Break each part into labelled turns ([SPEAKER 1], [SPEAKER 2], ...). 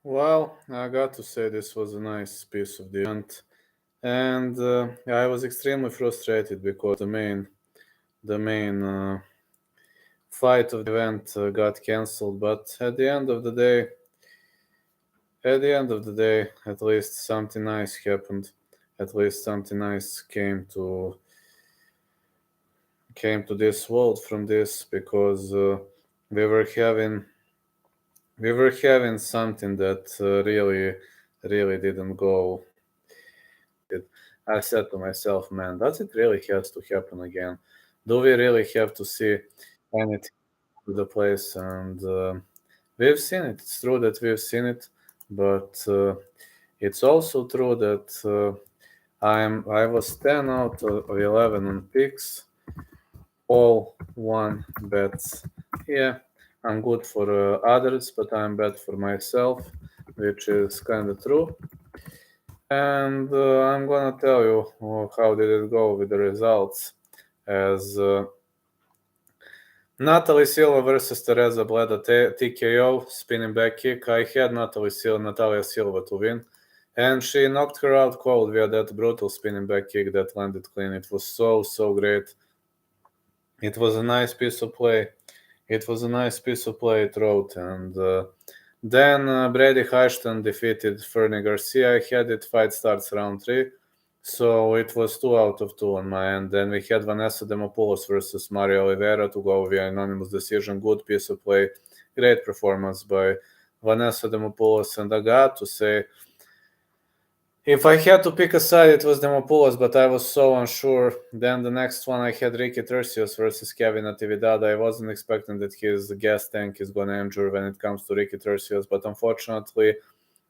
[SPEAKER 1] Well, I got to say this was a nice piece of the event, and I was extremely frustrated because the main fight of the event got cancelled. But at the end of the day, at least something nice happened. At least something nice came to this world from this because we were having we were having something that really didn't go. It, I said to myself, man, does it really has to happen again? Do we really have to see anything to the place? And we've seen it. It's true that we've seen it, but it's also true that I was 10 out of 11 on picks, all one bets. Yeah, I'm good for others, but I'm bad for myself, which is kind of true. And I'm gonna tell you how did it go with the results. As Natalie Silva versus Teresa Bleda TKO spinning back kick. I had Natalia Silva to win, and she knocked her out cold via that brutal spinning back kick that landed clean. It was so great. It was a nice piece of play. It was a nice piece of play it wrote, and then Brady Hashton defeated Fernie Garcia. I had it. Fight starts round 3. So it was 2 out of 2 on my end. Then we had Vanessa Demopoulos versus Maria Oliveira to go via unanimous decision. Good piece of play. Great performance by Vanessa Demopoulos. And I got to say, if I had to pick a side, it was Demopoulos, but I was so unsure. Then the next one, I had Ricky Tercios versus Kevin Natividad. I wasn't expecting that his gas tank is going to injure when it comes to Ricky Tercios, but unfortunately,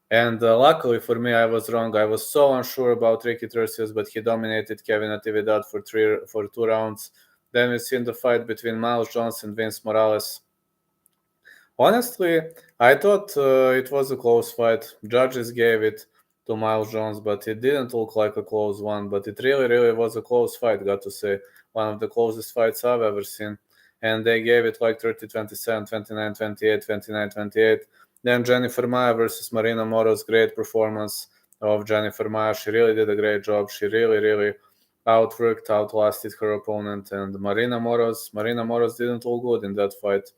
[SPEAKER 1] and luckily for me, I was wrong. I was so unsure about Ricky Tercios, but he dominated Kevin Natividad for 2 rounds. Then we seen the fight between Miles Johnson and Vince Morales. Honestly, I thought it was a close fight. Judges gave it to Miles Jones, but it didn't look like a close one. But it really was a close fight, got to say. One of the closest fights I've ever seen. And they gave it like 30-27, 29-28, 29-28. Then Jennifer Maia versus Marina Moros, great performance of Jennifer Maia. She really did a great job. She really outlasted her opponent. And Marina Moros didn't look good in that fight.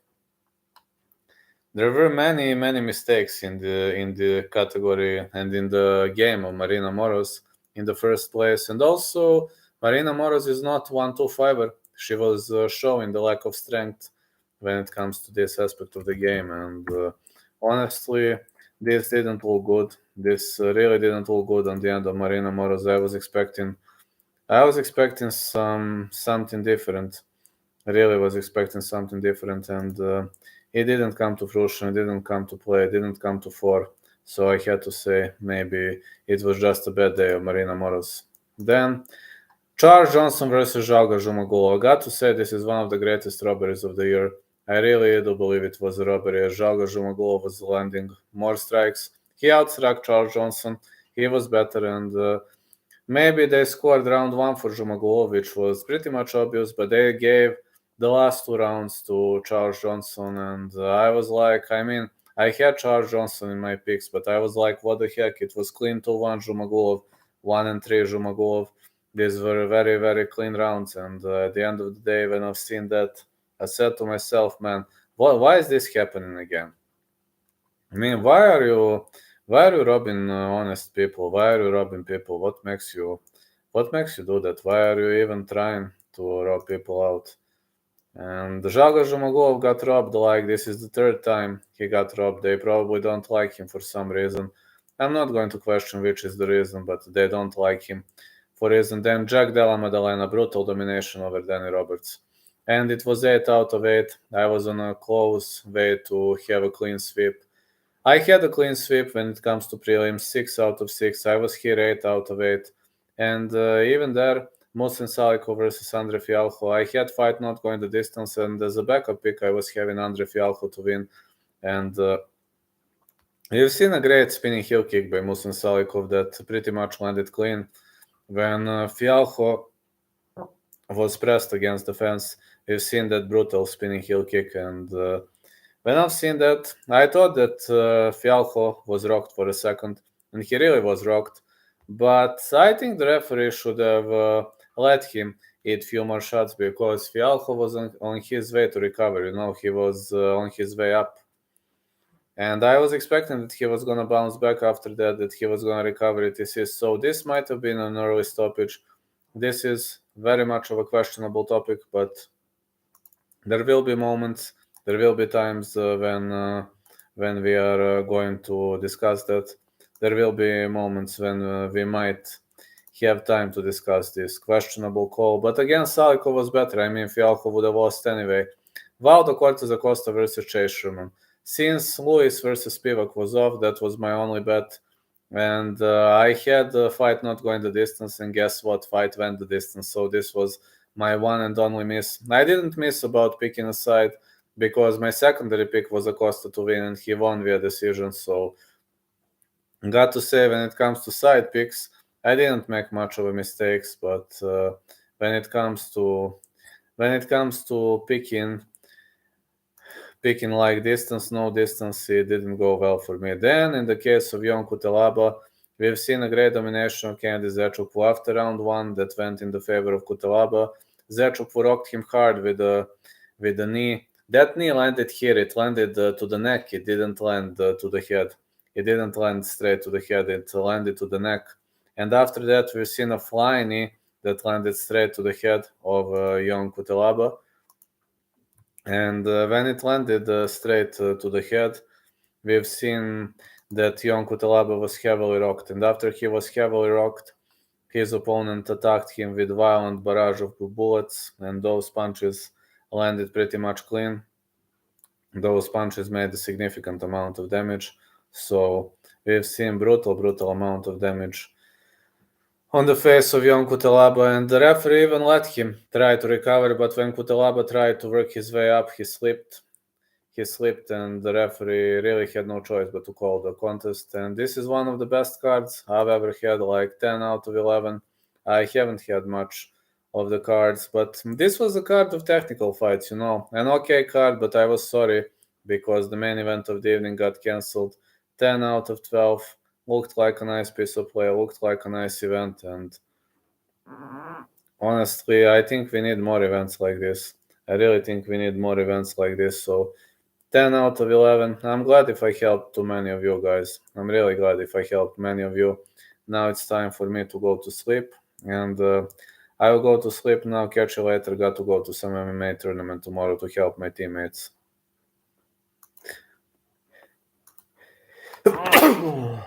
[SPEAKER 1] There were many mistakes in the category and in the game of Marina Moros in the first place, and also Marina Moros is not 1-2-5er. She was showing the lack of strength when it comes to this aspect of the game, and honestly, this didn't look good. This really didn't look good on the end of Marina Moros. I was expecting something different. I really was expecting something different, and it didn't come to fruition. It didn't come to play. It didn't come to fore. So I had to say maybe it was just a bad day of Marina Moros. Then Charles Johnson versus Jalga Zhumagulov. I got to say this is one of the greatest robberies of the year. I really do believe it was a robbery. Jalga Zhumagulov was landing more strikes. He outstruck Charles Johnson. He was better, and maybe they scored round 1 for Zhumagulov, which was pretty much obvious, but they gave the last 2 rounds to Charles Johnson, and I was like, I had Charles Johnson in my picks, but I was like, what the heck? It was clean 2-1 Zhumagulov, 1 and 3 Zhumagulov. These were very clean rounds, and at the end of the day, when I've seen that, I said to myself, man, why is this happening again? Why are you robbing honest people? Why are you robbing people? What makes you do that? Why are you even trying to rob people out? And Zhalga Zhumagulov got robbed. Like, this is the third time he got robbed. They probably don't like him for some reason. I'm not going to question which is the reason, but they don't like him for reason. Then Jack Della Maddalena, brutal domination over Danny Roberts. And it was 8 out of 8. I was on a close way to have a clean sweep. I had a clean sweep when it comes to prelims, 6 out of 6. I was here 8 out of 8. And even there, Muslin Saliko versus Andre Fialho. I had fight not going the distance, and as a backup pick, I was having Andre Fialho to win. And you've seen a great spinning heel kick by Muslin Salikov that pretty much landed clean. When Fialho was pressed against the fence, we've seen that brutal spinning heel kick, and when I've seen that, I thought that Fialho was rocked for a second, and he really was rocked. But I think the referee should have let him eat few more shots because Fialho was on his way to recover. He was on his way up. And I was expecting that he was going to bounce back after that he was going to recover it. So this might have been an early stoppage. This is very much of a questionable topic, but there will be moments, there will be times when we are going to discuss that. There will be moments when we might have time to discuss this questionable call. But again, Saliko was better. I mean, Fialho would have lost anyway. Valdo Cortez Acosta versus Chase Sherman. Since Lewis versus Spivak was off, that was my only bet. And I had the fight not going the distance, and guess what? Fight went the distance. So this was my one and only miss. I didn't miss about picking a side because my secondary pick was Acosta to win, and he won via decision. So, got to say, when it comes to side picks, I didn't make much of a mistakes. But when it comes to picking like distance, no distance, it didn't go well for me. Then, in the case of Jon Kutelaba, we've seen a great domination of Kennedy Zechukwu after round one that went in the favor of Kutelaba. Zechukwu rocked him hard with the knee. That knee landed here. It landed to the neck. It didn't land to the head. It didn't land straight to the head. It landed to the neck. And after that, we've seen a flying knee that landed straight to the head of Jon Kutelaba. And when it landed straight to the head, we've seen that Jon Kutelaba was heavily rocked. And after he was heavily rocked, his opponent attacked him with violent barrage of bullets, and those punches landed pretty much clean. Those punches made a significant amount of damage. So we've seen brutal amount of damage on the face of Jon Kutelaba, and the referee even let him try to recover, but when Kutelaba tried to work his way up, he slipped, and the referee really had no choice but to call the contest. And this is one of the best cards I've ever had, like 10 out of 11. I haven't had much of the cards, but this was a card of technical fights, an okay card, but I was sorry because the main event of the evening got cancelled. 10 out of 12. Looked like a nice piece of play, looked like a nice event, and honestly, I think we need more events like this. I really think we need more events like this. So 10 out of 11. I'm glad if I helped too many of you guys. I'm really glad if I helped many of you. Now it's time for me to go to sleep, and I will go to sleep now. Catch you later. Got to go to some MMA tournament tomorrow to help my teammates.